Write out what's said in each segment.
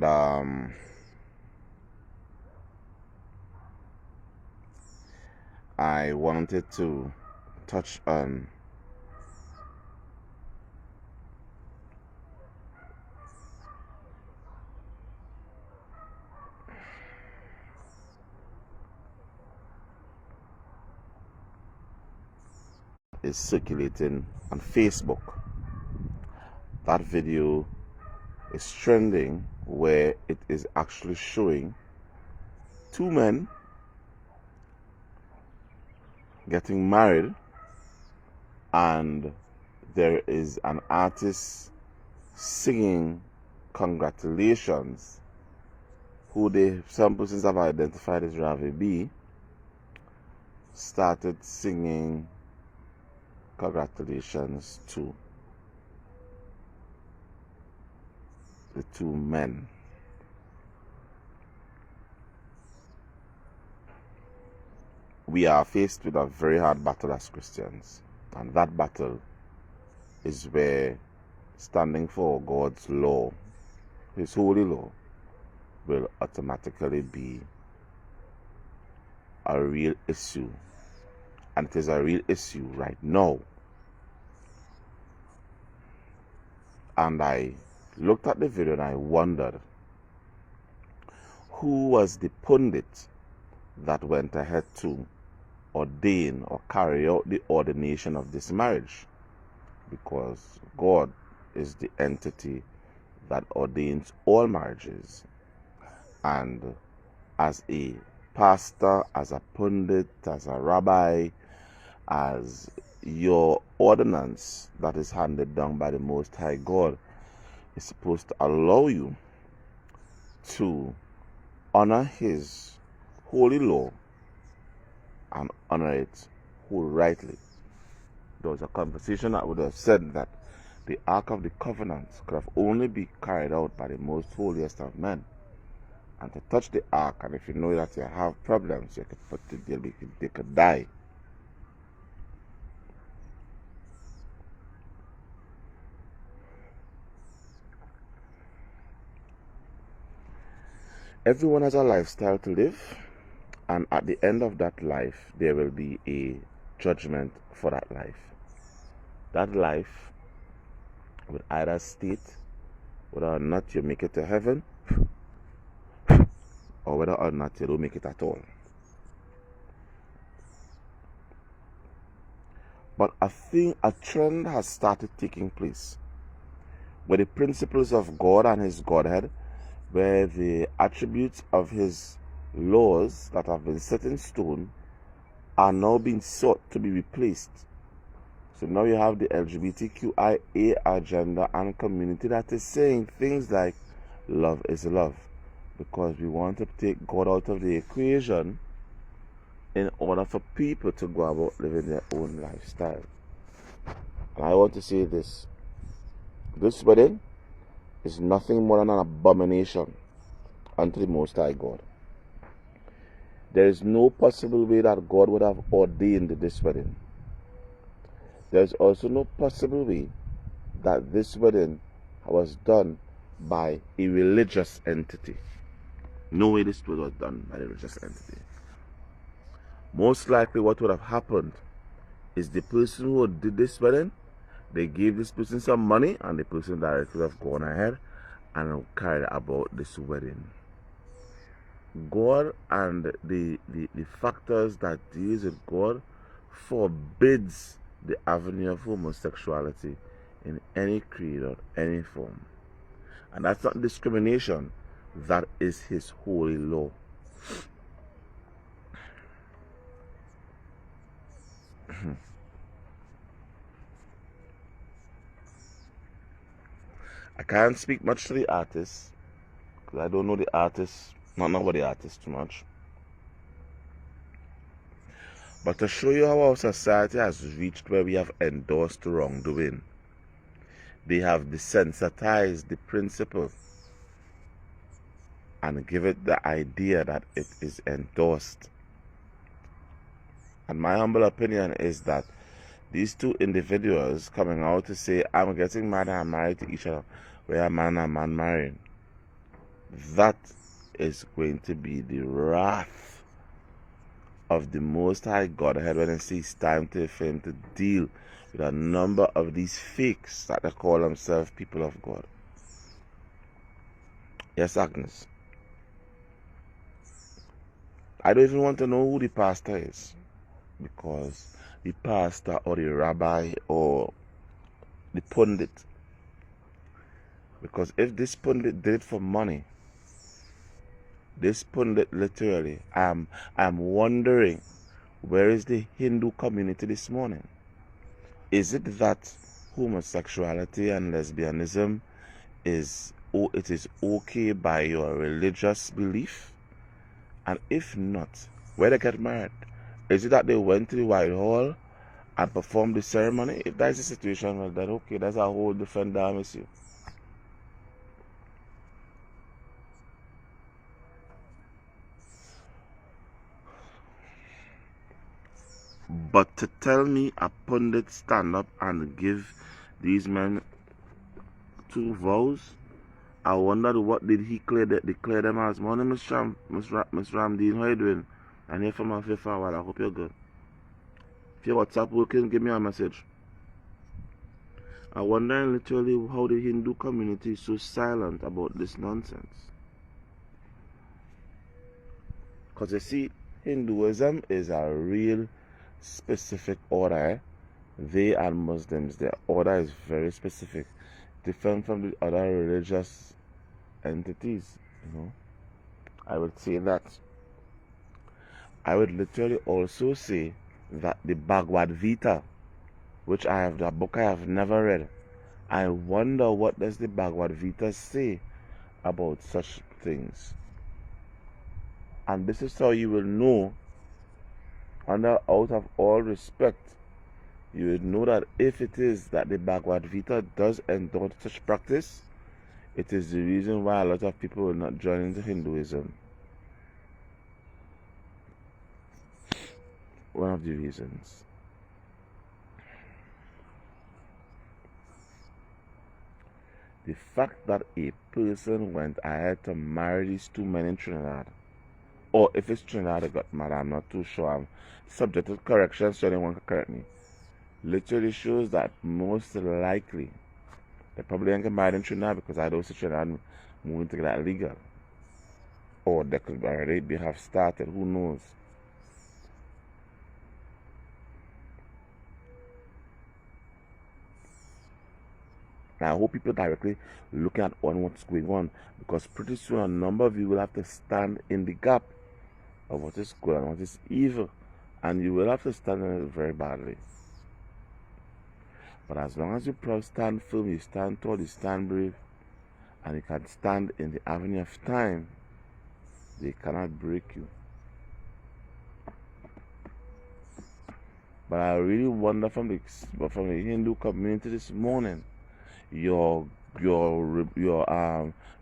And I wanted to touch on is circulating on Facebook. That video is trending where it is actually showing two men getting married, and there is an artist singing congratulations, who some persons have identified as Ravi B, started singing congratulations to the two men. We are faced with a very hard battle as Christians, and that battle is where standing for God's law, His holy law, will automatically be a real issue. And it is a real issue right now. And I looked at the video and I wondered, who was the pundit that went ahead to ordain or carry out the ordination of this marriage? Because God is the entity that ordains all marriages. And as a pastor, as a pundit, as a rabbi, as your ordinance that is handed down by the Most High God is supposed to allow you to honor His holy law and honor it wholly. There was a conversation that would have said that the Ark of the Covenant could have only be carried out by the most holiest of men. And to touch the Ark, and if you know that you have problems, you could put they could die. Everyone has a lifestyle to live, and at the end of that life, there will be a judgment for that life. That life will either state whether or not you make it to heaven, or whether or not you don't make it at all. But a trend has started taking place where the principles of God and His Godhead, where the attributes of His laws that have been set in stone are now being sought to be replaced. So now you have the LGBTQIA agenda and community that is saying things like love is love, because we want to take God out of the equation in order for people to go about living their own lifestyle. And I want to say this wedding is nothing more than an abomination unto the Most High God. There is no possible way that God would have ordained this wedding. There is also no possible way that this wedding was done by a religious entity. No way this was done by a religious entity. Most likely what would have happened is the person who did this wedding, they gave this person some money, and the person directly would have gone ahead and carried about this wedding. God and the factors that deals with God forbids the avenue of homosexuality in any creed or any form. And that's not discrimination, that is His holy law. I can't speak much to the artist because I don't know the artist, not know about the artist too much. But to show you how our society has reached where we have endorsed wrongdoing, they have desensitized the principle and give it the idea that it is endorsed. And my humble opinion is that these two individuals coming out to say, I'm getting married and I'm married to each other, where a man and a man marrying, that is going to be the wrath of the Most High Godhead when it sees time for him to deal with a number of these fakes that they call themselves people of God. Yes, Agnes. I don't even want to know who the pastor is, because the pastor or the rabbi or the pundit, because if this pundit did it for money, this pundit literally, I'm wondering, where is the Hindu community this morning? Is it that homosexuality and lesbianism is okay by your religious belief? And if not, where they get married? Is it that they went to the Whitehall and performed the ceremony? If that is the situation, well then okay, that's a whole different damn issue. But to tell me a pundit stand up and give these men 2 vows, I wondered what did he declare them as. Morning, Miss Ramdeen, how you doing? I'm here from Africa for a while. I hope you're good. If your WhatsApp working, give me a message. I wonder literally how the Hindu community is so silent about this nonsense. Because you see, Hinduism is a real specific order. They are Muslims. Their order is very specific, different from the other religious entities. I would say that. I would literally also say that the Bhagavad Gita, which the book I have never read, I wonder what does the Bhagavad Gita say about such things. And this is how you will know, out of all respect, you would know that if it is that the Bhagavad Gita does endorse such practice, it is the reason why a lot of people will not join into Hinduism. One of the reasons. The fact that a person went ahead to marry these 2 men in Trinidad, or if it's Trinidad they got married, I'm not too sure. I'm subject to correction, so anyone can correct me. Literally shows that most likely they probably ain't get married in Trinidad, because I don't see Trinidad moving to that legal. Or they could already have started, who knows. Now, I hope people directly looking at what's going on, because pretty soon a number of you will have to stand in the gap of what is good and what is evil, and you will have to stand in it very badly. But as long as you stand firm, you stand tall, you stand brave, and you can stand in the avenue of time, they cannot break you. But I really wonder from the Hindu community this morning, your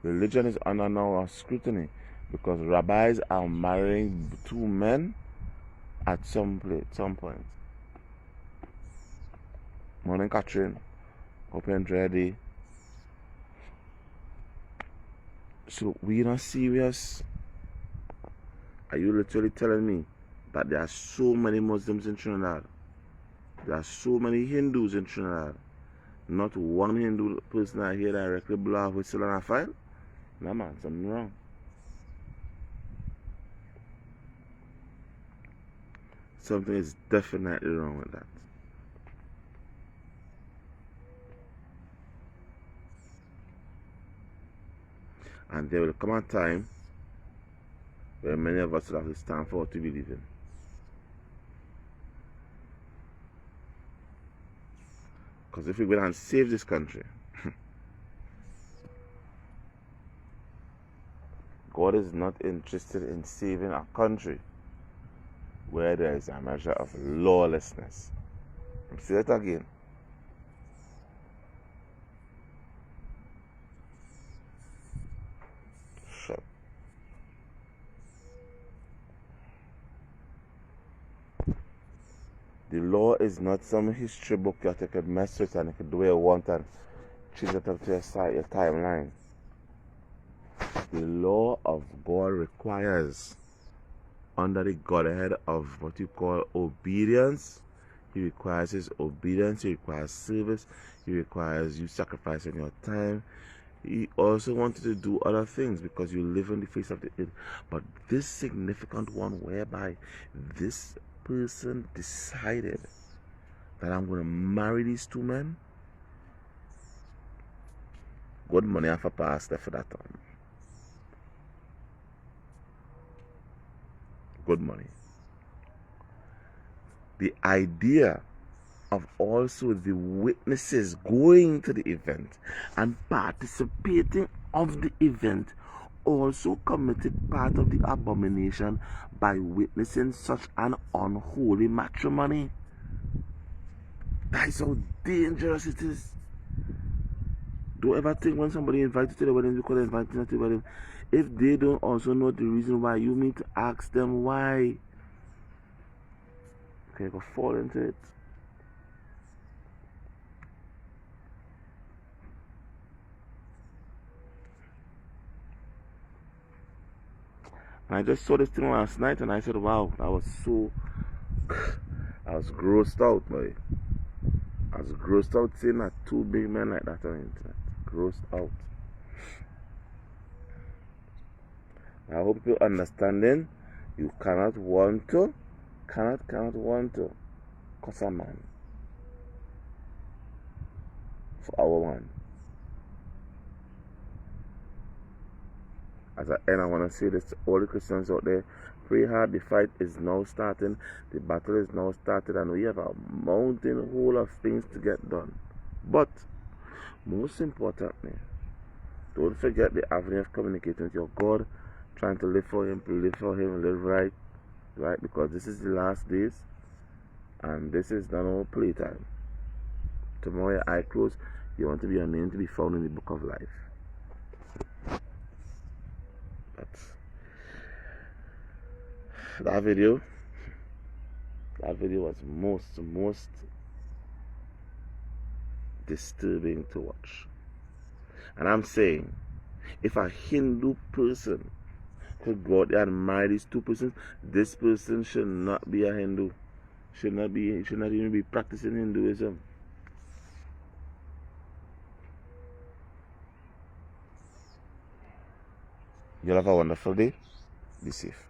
religion is under now scrutiny, because rabbis are marrying 2 men at some point. Morning, Catherine. Hope you're ready. So we're not serious. Are you literally telling me that there are so many Muslims in Trinidad? There are so many Hindus in Trinidad. Not one Hindu person I hear directly blow off whistle and a file? No man, something wrong. Something is definitely wrong with that. And there will come a time where many of us will have to stand for what we believe in. Because if we go and save this country, God is not interested in saving a country where there is a measure of lawlessness. I'll say that again. Shut. The law is not some history book that you can mess with and you can do what you want and change it up to your timeline. The law of God requires, under the Godhead of what you call obedience, He requires His obedience, He requires service, He requires you sacrificing your time. He also wanted to do other things because you live on the face of the earth. But this significant one whereby this person decided that I'm going to marry these two men, good money have a pastor for that time. Good money. The idea of also the witnesses going to the event and participating of the event also committed part of the abomination by witnessing such an unholy matrimony. That is how dangerous it is. Don't ever think when somebody invites you to the wedding because they're inviting you to the wedding, if they don't also know the reason why, you need to ask them why. Okay, go fall into it. I just saw this thing last night and I said, wow, I was grossed out, boy. I was grossed out seeing that two big men like that on the internet. Grossed out. I hope you're understanding. You cannot want to cause a man for our one. As I end, I want to say this to all the Christians out there. Pray hard. The fight is now starting. The battle is now started. And we have a mountain full of things to get done. But, most importantly, don't forget the avenue of communicating with your God. Trying to live for Him, live right. Right? Because this is the last days. And this is not all playtime. Tomorrow your eye closed. You want to be your name to be found in the book of life. That video was most disturbing to watch. And I'm saying, if a Hindu person could go out there and marry these two persons, this person should not be a Hindu. Should not even be practicing Hinduism. You'll have a wonderful day. Be safe.